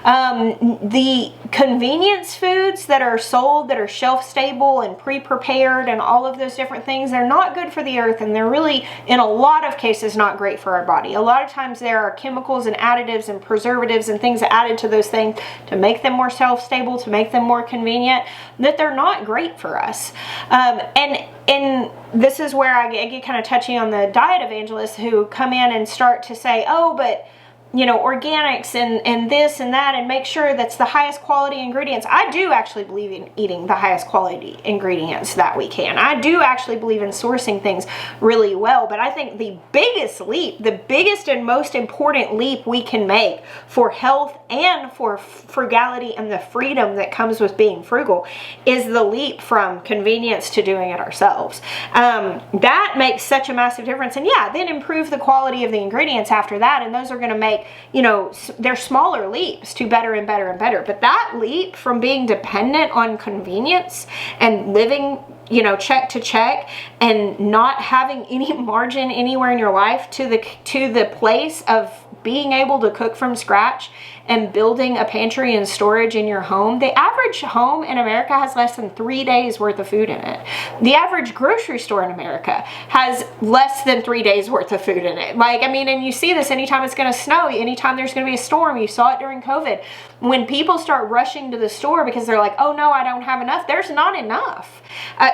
The convenience foods that are sold, that are shelf stable and pre-prepared and all of those different things, they're not good for the earth, and they're really, in a lot of cases, not great for our body. A lot of times there are chemicals and additives and preservatives and things added to those things to make them more shelf-stable, to make them more convenient, that they're not great for us. And this is where I get kind of touchy on the diet evangelists who come in and start to say, oh, but you know, organics and this and that, and make sure that's the highest quality ingredients. I do actually believe in eating the highest quality ingredients that we can. I do actually believe in sourcing things really well, but I think the biggest leap, the biggest and most important leap we can make for health and for frugality and the freedom that comes with being frugal is the leap from convenience to doing it ourselves. That makes such a massive difference. And yeah, then improve the quality of the ingredients after that, and those are going to make, you know, they're smaller leaps to better and better and better. But that leap from being dependent on convenience and living, you know, check to check and not having any margin anywhere in your life to the place of being able to cook from scratch and building a pantry and storage in your home. The average home in America has less than 3 days worth of food in it. The average grocery store in America has less than 3 days worth of food in it. Like, I mean, and you see this anytime it's going to snow, anytime there's going to be a storm. You saw it during COVID. When people start rushing to the store because they're like, oh no, I don't have enough, there's not enough.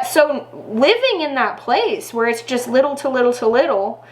So living in that place where it's just little to little to little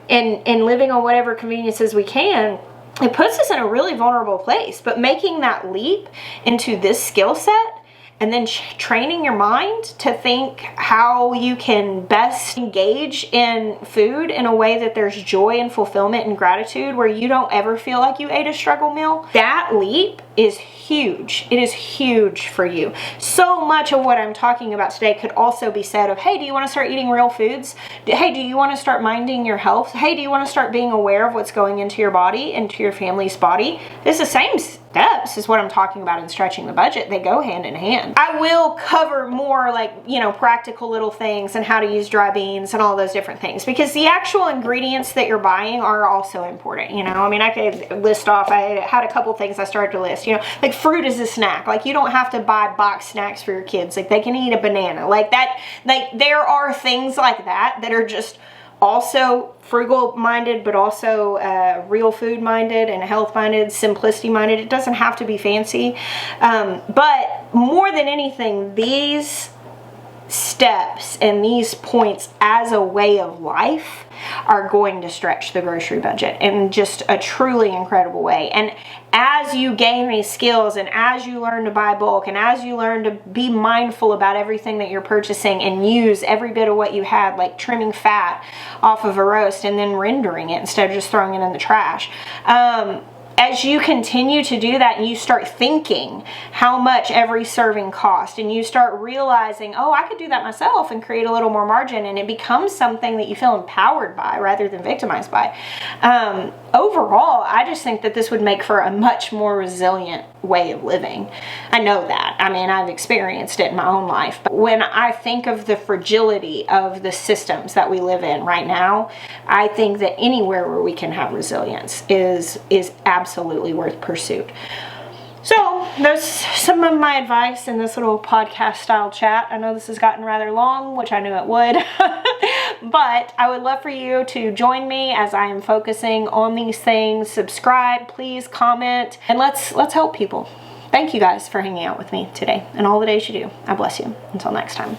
and living on whatever conveniences we can, it puts us in a really vulnerable place. But making that leap into this skill set and then training your mind to think how you can best engage in food in a way that there's joy and fulfillment and gratitude, where you don't ever feel like you ate a struggle meal, that leap is huge. It is huge for you. So much of what I'm talking about today could also be said of, hey, do you want to start eating real foods? Hey, do you want to start minding your health? Hey, do you want to start being aware of what's going into your body, into your family's body? It's the same steps is what I'm talking about in stretching the budget. They go hand in hand. I will cover more like, you know, practical little things and how to use dry beans and all those different things, because the actual ingredients that you're buying are also important. You know, I mean, I could list off, I had a couple things I started to list, you know, like fruit is a snack. Like, you don't have to buy box snacks for your kids. Like, they can eat a banana like that. Like, there are things like that that are just also frugal minded, but also real food minded and health minded, simplicity minded. It doesn't have to be fancy. But more than anything, these steps and these points as a way of life are going to stretch the grocery budget in just a truly incredible way. And as you gain these skills, and as you learn to buy bulk, and as you learn to be mindful about everything that you're purchasing and use every bit of what you had, like trimming fat off of a roast and then rendering it instead of just throwing it in the trash, as you continue to do that and you start thinking how much every serving costs, and you start realizing, oh, I could do that myself and create a little more margin, and it becomes something that you feel empowered by rather than victimized by. Overall, I just think that this would make for a much more resilient way of living. I know that. I mean, I've experienced it in my own life. But when I think of the fragility of the systems that we live in right now, I think that anywhere where we can have resilience is absolutely worth pursuit. So there's some of my advice in this little podcast style chat. I know this has gotten rather long, which I knew it would, but I would love for you to join me as I am focusing on these things. Subscribe, please comment, and let's help people. Thank you guys for hanging out with me today and all the days you do. I bless you. Until next time.